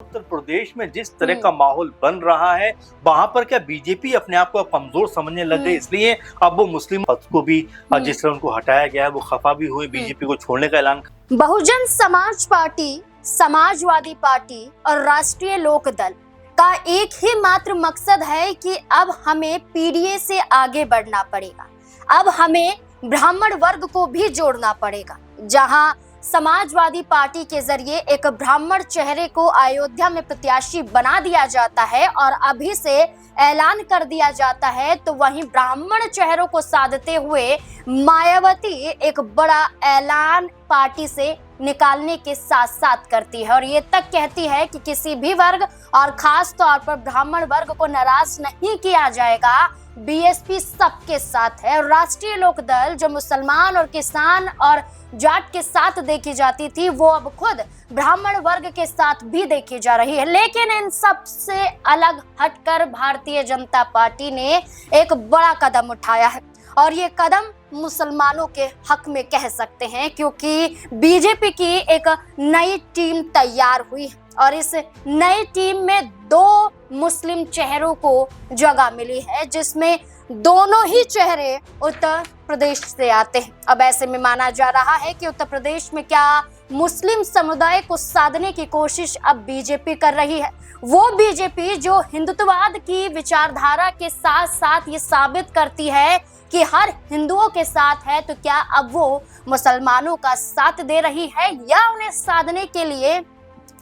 उत्तर प्रदेश में जिस तरह का माहौल बन रहा है, वहां पर क्या बीजेपी अपने आप को कमजोर समझने लग गई, इसलिए अब वो मुस्लिम पक्ष को भी जिस तरह उनको हटाया गया है वो खफा भी हुए, बीजेपी को छोड़ने का ऐलान। बहुजन समाज पार्टी, समाजवादी पार्टी और राष्ट्रीय लोक दल का एक ही मात्र मकसद है कि अब हमें पीडीए से आगे बढ़ना पड़ेगा। अब हमें ब्राह्मण वर्ग को भी जोड़ना पड़ेगा। जहां समाजवादी पार्टी के जरिए एक ब्राह्मण चेहरे को अयोध्या में प्रत्याशी बना दिया जाता है और अभी से ऐलान कर दिया जाता है, तो वहीं ब्राह्मण चेहरों को साधते हुए मायावती एक बड़ा ऐलान पार्टी से निकालने के साथ साथ करती है और ये तक कहती है कि किसी भी वर्ग और खास तौर पर ब्राह्मण वर्ग को नाराज नहीं किया जाएगा। बीएसपी सबके साथ है और राष्ट्रीय लोक दल जो मुसलमान और किसान और जाट के साथ देखी जाती थी, वो अब खुद ब्राह्मण वर्ग के साथ भी देखी जा रही है। लेकिन इन सब से अलग हटकर भारतीय जनता पार्टी ने एक बड़ा कदम उठाया है और ये कदम मुसलमानों के हक में कह सकते हैं, क्योंकि बीजेपी की एक नई टीम तैयार हुई है और इस नई टीम में 2 मुस्लिम चेहरों को जगह मिली है, जिसमें दोनों ही चेहरे उत्तर प्रदेश से आते हैं। अब ऐसे में माना जा रहा है कि उत्तर प्रदेश में क्या मुस्लिम समुदाय को साधने की कोशिश अब बीजेपी कर रही है। वो बीजेपी जो हिंदुत्ववाद की विचारधारा के साथ साथ ये साबित करती है कि हर हिंदुओं के साथ है, तो क्या अब वो मुसलमानों का साथ दे रही है या उन्हें साधने के लिए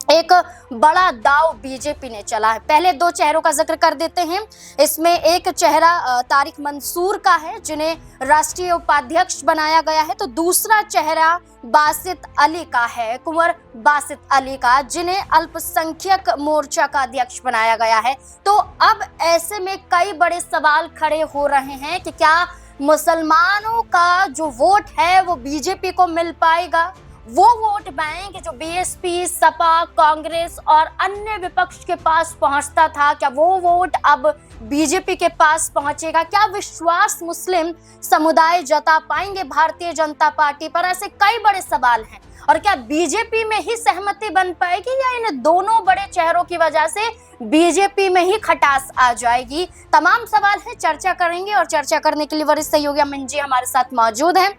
एक बड़ा दाव बीजेपी ने चला है। पहले 2 चेहरों का जिक्र कर देते हैं। इसमें एक चेहरा तारिक मंसूर का है, जिन्हें राष्ट्रीय उपाध्यक्ष बनाया गया है, तो दूसरा चेहरा बासित अली का है, कुंवर बासित अली का, जिन्हें अल्पसंख्यक मोर्चा का अध्यक्ष बनाया गया है। तो अब ऐसे में कई बड़े सवाल खड़े हो रहे हैं कि क्या मुसलमानों का जो वोट है वो बीजेपी को मिल पाएगा। वो वोट बैंक जो बीएसपी, सपा, कांग्रेस और अन्य विपक्ष के पास पहुंचता था, क्या वो वोट अब बीजेपी के पास पहुंचेगा। क्या विश्वास मुस्लिम समुदाय जता पाएंगे भारतीय जनता पार्टी पर। ऐसे कई बड़े सवाल हैं और क्या बीजेपी में ही सहमति बन पाएगी या इन दोनों बड़े चेहरों की वजह से बीजेपी में ही खटास आ जाएगी। तमाम सवाल है, चर्चा करेंगे और चर्चा करने के लिए वरिष्ठ सहयोगी अमिन जी हमारे साथ मौजूद हैं।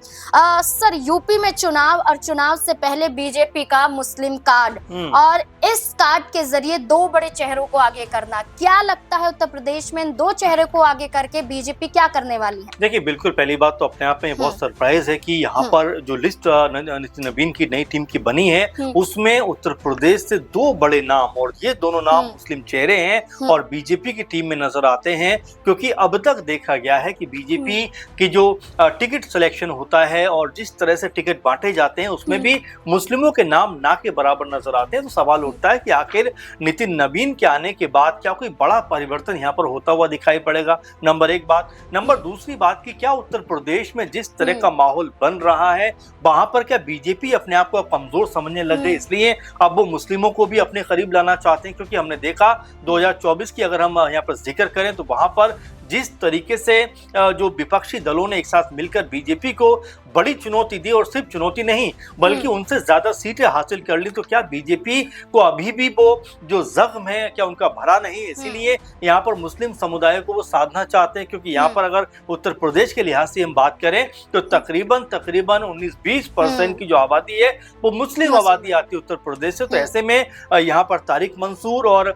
सर, यूपी में चुनाव और चुनाव से पहले बीजेपी का मुस्लिम कार्ड और इस कार्ड के जरिए 2 बड़े चेहरों को आगे करना, क्या लगता है उत्तर प्रदेश में इन 2 चेहरे को आगे करके बीजेपी क्या करने वाली है। देखिए, बिल्कुल पहली बात तो अपने आप में बहुत सरप्राइज है कि यहाँ पर जो लिस्ट नितिन नवीन की नई टीम की बनी है उसमें उत्तर प्रदेश से 2 बड़े नाम, और ये दोनों नाम मुस्लिम चेहरे हैं और बीजेपी की टीम में नजर आते हैं। क्योंकि अब तक देखा गया है कि बीजेपी की जो टिकट सिलेक्शन होता है और जिस तरह से टिकट बांटे जाते हैं उसमें भी मुस्लिमों के नाम ना के बराबर नजर आते हैं। तो सवाल उठता है कि आखिर नितिन नवीन के आने के बाद क्या कोई बड़ा परिवर्तन यहाँ पर होता हुआ दिखाई पड़ेगा। नंबर 1 बात। नंबर दूसरी बात कि क्या उत्तर प्रदेश में जिस तरह का माहौल बन रहा है वहां पर क्या बीजेपी अपने आप को कमजोर समझने लग गई, इसलिए अब वो मुस्लिमों को भी अपने करीब लाना चाहते हैं। क्योंकि हमने देखा 2024 की अगर हम यहाँ पर जिक्र करें तो वहां पर जिस तरीके से जो विपक्षी दलों ने एक साथ मिलकर बीजेपी को बड़ी चुनौती दी और सिर्फ चुनौती नहीं बल्कि उनसे ज्यादा सीटें हासिल कर ली, तो क्या बीजेपी को अभी भी वो जो जख्म है क्या उनका भरा नहीं, इसीलिए यहाँ पर मुस्लिम समुदाय को वो साधना चाहते हैं। क्योंकि यहाँ पर अगर उत्तर प्रदेश के लिहाज से हम बात करें तो तकरीबन 19-20% की जो आबादी है वो मुस्लिम आबादी आती है उत्तर प्रदेश से। तो ऐसे में यहाँ पर तारिक मंसूर और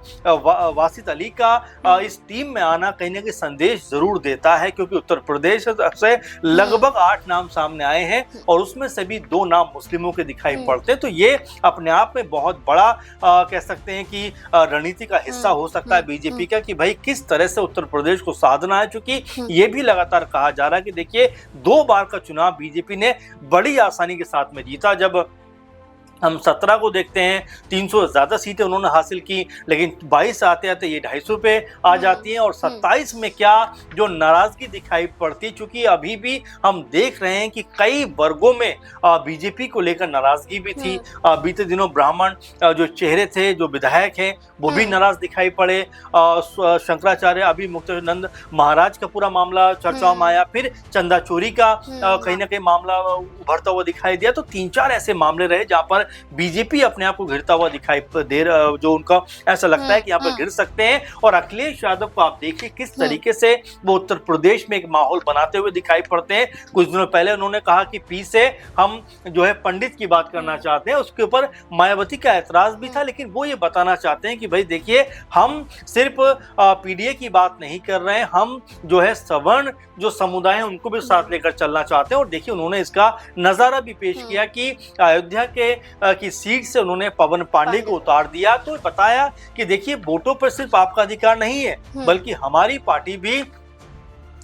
वासित अली का इस टीम में आना कहीं ना कहीं संदेश जरूर देता है, क्योंकि उत्तर प्रदेश से लगभग 8 नाम सामने आए हैं और उसमें से भी 2 नाम मुस्लिमों के दिखाई पड़ते हैं। तो ये अपने आप में बहुत बड़ा कह सकते हैं कि रणनीति का हिस्सा हो सकता है बीजेपी का कि भाई किस तरह से उत्तर प्रदेश को साधना है। क्योंकि ये भी लगातार कहा जा रहा है कि देखिए 2 बार का चुनाव बीजेपी ने बड़ी आसानी के साथ में जीता। जब हम 17 को देखते हैं 300 से ज्यादा सीटें उन्होंने हासिल की, लेकिन 22 आते आते ये 250 पे आ जाती हैं और 27 में क्या जो नाराजगी दिखाई पड़ती है। क्योंकि अभी भी हम देख रहे हैं कि कई वर्गों में बीजेपी को लेकर नाराजगी भी थी। बीते दिनों ब्राह्मण जो चेहरे थे, जो विधायक हैं, वो भी नाराज दिखाई पड़े। शंकराचार्य अभी मुक्तानंद महाराज का पूरा मामला चर्चाओं में आया, फिर चंदा चोरी का कहीं ना कहीं मामला उभरता हुआ दिखाई दिया। तो 3-4 ऐसे मामले रहे जहां पर बीजेपी अपने आप को घिरता हुआ दिखाई दे रहा, जो उनका ऐसा लगता है कि यहाँ पर घिर सकते हैं। और अखिलेश यादव को आप देखिए किस तरीके से वो उत्तर प्रदेश में एक माहौल बनाते हुए दिखाई पड़ते हैं। कुछ दिनों पहले उन्होंने कहा कि पी से हम जो है पंडित की बात करना चाहते हैं, उसके ऊपर मायावती का ऐतराज भी था, लेकिन वो ये बताना चाहते हैं कि भाई देखिए हम सिर्फ पीडीए की बात नहीं कर रहे हैं, हम जो है सवर्ण जो समुदाय है उनको भी साथ लेकर चलना चाहते हैं। और देखिए उन्होंने इसका नजारा भी पेश किया कि अयोध्या की सीट से उन्होंने पवन पांडे को उतार दिया, तो बताया कि देखिए वोटों पर सिर्फ आपका अधिकार नहीं है, बल्कि हमारी पार्टी भी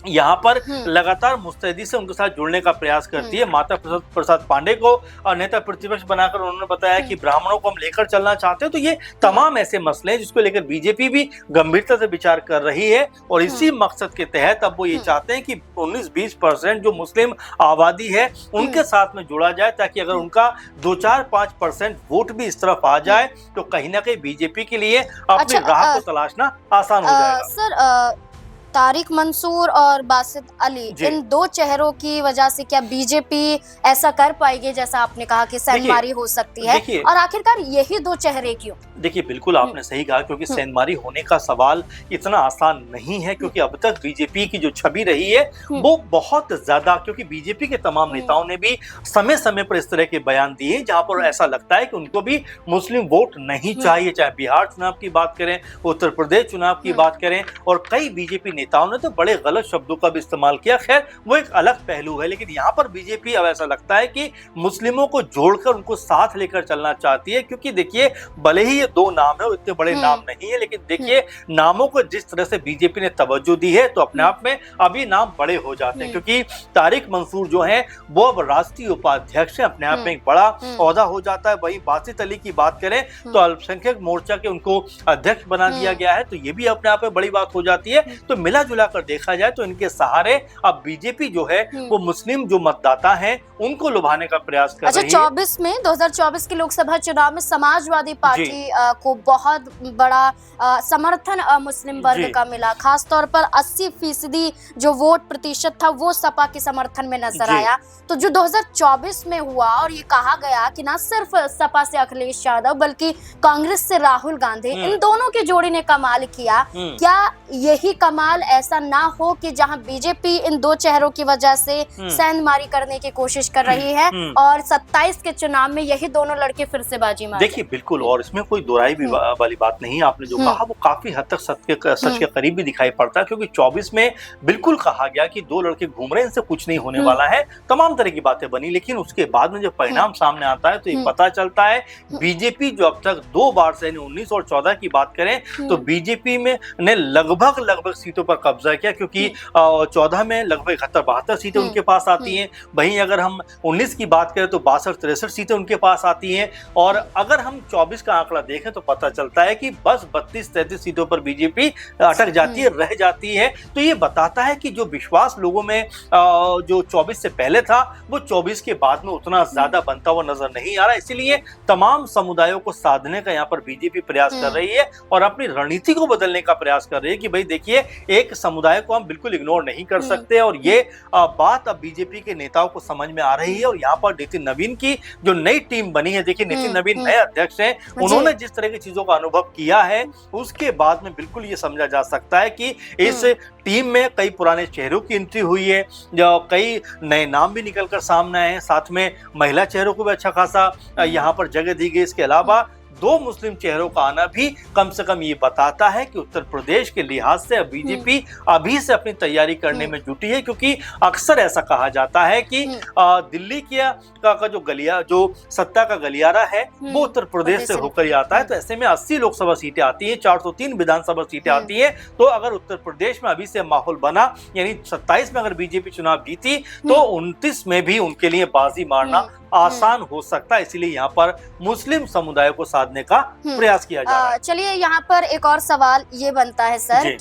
यहाँ पर लगातार मुस्तैदी से उनके साथ जुड़ने का प्रयास करती है। माता प्रसाद पांडे को नेता प्रतिपक्ष बनाकर उन्होंने बताया कि ब्राह्मणों को हम लेकर चलना चाहते हैं। तो ये तमाम ऐसे मसले हैं जिसको लेकर बीजेपी भी गंभीरता से विचार कर रही है, और इसी मकसद के तहत अब वो ये चाहते हैं कि 19-20% जो मुस्लिम आबादी है उनके साथ में जुड़ा जाए, ताकि अगर उनका 2-4-5% वोट भी इस तरफ आ जाए तो कहीं ना कहीं बीजेपी के लिए अपनी राह को तलाशना आसान हो जाएगा। सर, तारिक मंसूर और बासित अली, इन दो चेहरों की वजह से क्या बीजेपी ऐसा कर पाएगी जैसा आपने कहा कि सेंधमारी हो सकती है, और आखिरकार यही दो चेहरे क्यों? देखिए बिल्कुल आपने सही कहा, क्योंकि सेंधमारी होने का सवाल इतना आसान नहीं है, क्योंकि अब तक बीजेपी की जो छवि रही है वो बहुत ज्यादा, क्योंकि बीजेपी के तमाम नेताओं ने भी समय समय पर इस तरह के बयान दिए जहां पर ऐसा लगता है कि उनको भी मुस्लिम वोट नहीं चाहिए, चाहे बिहार चुनाव की बात करें, उत्तर प्रदेश चुनाव की बात करें, और कई बीजेपी नेताओं ने तो बड़े गलत शब्दों का भी इस्तेमाल किया। खैर वो एक अलग पहलू है, लेकिन यहाँ पर बीजेपी अब ऐसा लगता है कि मुस्लिमों को जोड़कर उनको साथ लेकर चलना चाहती है, क्योंकि देखिए भले ही ये दो नाम है, इतने बड़े नाम नहीं है, लेकिन देखिए नामों को जिस तरह से बीजेपी ने तवज्जो दी है तो अपने आप में अभी नाम बड़े हो जाते हैं, क्योंकि तारिक मंसूर जो है वो अब राष्ट्रीय उपाध्यक्ष है, अपने आप में एक बड़ा ओहदा हो जाता है। वहीं बासित अली की बात करें तो अल्पसंख्यक मोर्चा के उनको अध्यक्ष बना दिया गया है, तो ये भी अपने आप में बड़ी बात हो जाती है। तो मिला जुला कर देखा जाए तो इनके सहारे अब बीजेपी जो है वो मुस्लिम जो मतदाता हैं उनको लुभाने का प्रयास कर रही है। 2024 के लोकसभा चुनाव में समाजवादी पार्टी को बहुत बड़ा समर्थन मुस्लिम वर्ग का मिला, खासतौर पर 80% जो वोट प्रतिशत था वो सपा के समर्थन में नजर आया। तो जो 2024 में हुआ और ये कहा गया कि ना सिर्फ सपा से अखिलेश यादव बल्कि कांग्रेस से राहुल गांधी, इन दोनों की जोड़ी ने कमाल किया, क्या यही कमाल ऐसा ना हो कि जहां बीजेपी इन दो चेहरों की वजह से सेंधमारी करने की कोशिश कर रही है और 27 के चुनाव में यही दोनों लड़के फिर से बाजी मारे? देखिए बिल्कुल, और इसमें कोई दोहराई भी वाली बात नहीं है। आपने जो कहा वो काफी हद तक सच के करीब भी दिखाई पड़ता है, क्योंकि 24 में बिल्कुल कहा गया कि दो लड़के घूम रहे हैं, इनसे कुछ नहीं होने वाला है, तमाम तरह की बातें बनी, लेकिन उसके बाद में जब परिणाम सामने आता है तो ये पता चलता है बीजेपी जो अब तक 2 बार से 19 और 14 की बात करें तो बीजेपी में ने लगभग सीटों पर कब्जा किया, क्योंकि 14 में लगभग 71-72 सीटें उनके पास आती हैं। वहीं अगर हम 19 की बात करें तो 62-63 सीटें उनके पास आती हैं, और अगर हम 24 का आंकड़ा देखें तो पता चलता है कि बस 32-33 सीटों पर बीजेपी अटक जाती है, रह जाती है। तो ये बताता है कि जो विश्वास लोगों में जो 24 से पहले था वो 24 के बाद में उतना ज्यादा बनता हुआ नजर नहीं आ रहा। इसीलिए तमाम समुदायों को साधने का यहाँ पर बीजेपी प्रयास कर रही है और अपनी रणनीति को बदलने का प्रयास कर रही है कि भाई देखिए एक समुदाय को हम बिल्कुल इग्नोर नहीं कर सकते, और ये बात अब बीजेपी के नेताओं को समझ में आ रही है। और यहाँ पर नितिन नवीन की जो नई टीम बनी है, देखिए नितिन नवीन नए अध्यक्ष हैं, उन्होंने जिस तरह की चीजों का अनुभव किया है उसके बाद में बिल्कुल ये समझा जा सकता है कि इस टीम में कई पुराने चेहरों की एंट्री हुई है, जो कई नए नाम भी निकलकर सामने आए हैं, साथ में महिला चेहरों को भी अच्छा खासा यहाँ पर जगह दी गई। इसके अलावा 2 मुस्लिम चेहरों का आना भी कम से कम ये बताता है कि उत्तर प्रदेश के लिहाज से बीजेपी अभी से अपनी तैयारी करने में जुटी है, क्योंकि अक्सर ऐसा कहा जाता है कि दिल्ली का जो सत्ता का गलियारा है वो उत्तर प्रदेश से होकर ही आता है। तो ऐसे में 80 लोकसभा सीटें आती हैं, 403 विधानसभा सीटें आती हैं। तो अगर उत्तर प्रदेश में अभी से माहौल बना, यानी 27 में अगर बीजेपी चुनाव जीती तो 29 में भी उनके लिए बाजी मारना आसान हो सकता है। इसलिए यहाँ पर मुस्लिम समुदाय को साधने का प्रयास किया जा रहा है। चलिए यहाँ पर एक और सवाल ये बनता है सर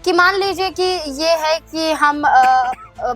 कि मान लीजिए कि ये है कि हम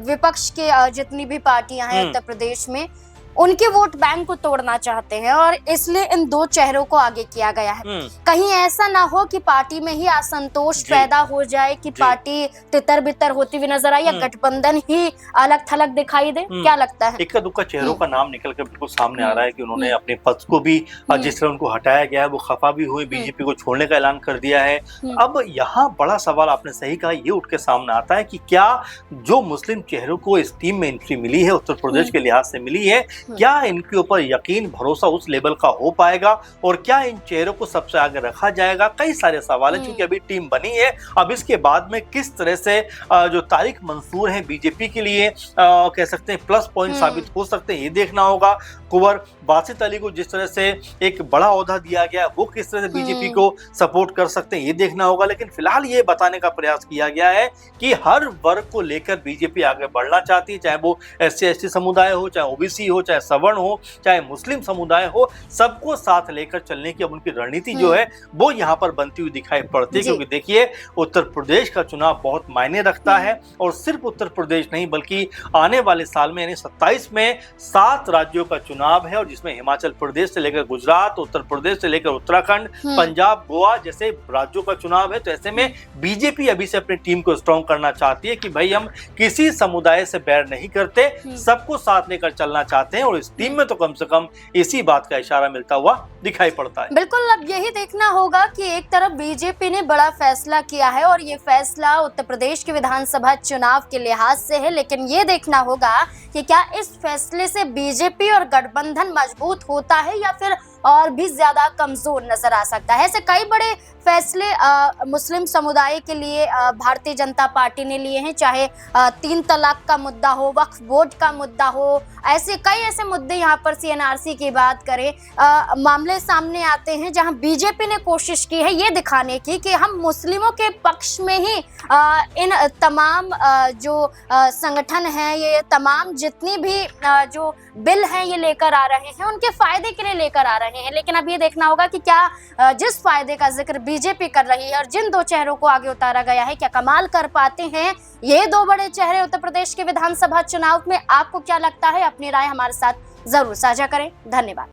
विपक्ष के जितनी भी पार्टियां हैं उत्तर प्रदेश में, उनके वोट बैंक को तोड़ना चाहते हैं और इसलिए इन दो चेहरों को आगे किया गया है। कहीं ऐसा ना हो कि पार्टी में ही असंतोष पैदा हो जाए कि पार्टी तितर बितर होती हुई नजर आए या गठबंधन ही अलग थलग दिखाई दे। क्या लगता है? इक्का दुक्का चेहरों का नाम निकल कर बिल्कुल सामने आ रहा है कि उन्होंने अपने पद को भी, जिस तरह उनको हटाया गया है, वो खफा भी हुए, बीजेपी को छोड़ने का ऐलान कर दिया है। अब यहाँ बड़ा सवाल, आपने सही कहा, ये उठ के सामने आता है कि क्या जो मुस्लिम चेहरों को इस टीम में एंट्री मिली है, उत्तर प्रदेश के लिहाज से मिली है, क्या इनके ऊपर यकीन भरोसा उस लेवल का हो पाएगा और क्या इन चेहरों को सबसे आगे रखा जाएगा? कई सारे सवाल है, क्योंकि अभी टीम बनी है। अब इसके बाद में किस तरह से जो तारिक मंसूर है बीजेपी के लिए कह सकते हैं प्लस पॉइंट साबित हो सकते हैं, ये देखना होगा। कुंवर बासित अली को जिस तरह से एक बड़ा ओहदा दिया गया, वो किस तरह से बीजेपी को सपोर्ट कर सकते हैं, ये देखना होगा। लेकिन फिलहाल ये बताने का प्रयास किया गया है कि हर वर्ग को लेकर बीजेपी आगे बढ़ना चाहती है, चाहे वो SC/ST समुदाय हो, चाहे OBC हो, चाहे सवर्ण हो, चाहे मुस्लिम समुदाय हो, सबको साथ लेकर चलने की अब उनकी रणनीति जो है वो यहाँ पर बनती हुई दिखाई पड़ती है। क्योंकि देखिए, उत्तर प्रदेश का चुनाव बहुत मायने रखता है और सिर्फ उत्तर प्रदेश नहीं बल्कि आने वाले साल में यानी 27 में 7 राज्यों का चुनाव है, और जिसमें हिमाचल प्रदेश से लेकर गुजरात, उत्तर प्रदेश से लेकर उत्तराखंड, पंजाब, गोवा जैसे राज्यों का चुनाव है। तो ऐसे में बीजेपी अभी से अपनी टीम को स्ट्रॉन्ग करना चाहती है कि भाई हम किसी समुदाय से बैर नहीं करते, सबको साथ लेकर चलना चाहते हैं, और इस टीम में तो कम से कम इसी बात का इशारा मिलता हुआ दिखाई पड़ता है। बिल्कुल, अब यही देखना होगा कि एक तरफ बीजेपी ने बड़ा फैसला किया है और ये फैसला उत्तर प्रदेश के विधानसभा चुनाव के लिहाज से है, लेकिन ये देखना होगा कि क्या इस फैसले से बीजेपी और गठबंधन मजबूत होता है या फिर और भी ज्यादा कमजोर नजर आ सकता है। ऐसे कई बड़े फैसले मुस्लिम समुदाय के लिए भारतीय जनता पार्टी ने लिए हैं, चाहे 3 तलाक का मुद्दा हो, वक्फ बोर्ड का मुद्दा हो, ऐसे कई ऐसे मुद्दे, यहाँ पर CNRC की बात करें, मामले सामने आते हैं जहां बीजेपी ने कोशिश की है ये दिखाने की कि हम मुस्लिमों के पक्ष में ही इन तमाम जो संगठन हैं, ये तमाम जितनी भी जो बिल हैं ये लेकर आ रहे हैं, उनके फायदे के लिए लेकर आ रहे हैं। लेकिन अब ये देखना होगा कि क्या जिस फायदे का जिक्र बीजेपी कर रही है और जिन दो चेहरों को आगे उतारा गया है, क्या कमाल कर पाते हैं ये दो बड़े चेहरे उत्तर प्रदेश के विधानसभा चुनाव में? आपको क्या लगता है? अपनी राय हमारे साथ जरूर साझा करें। धन्यवाद।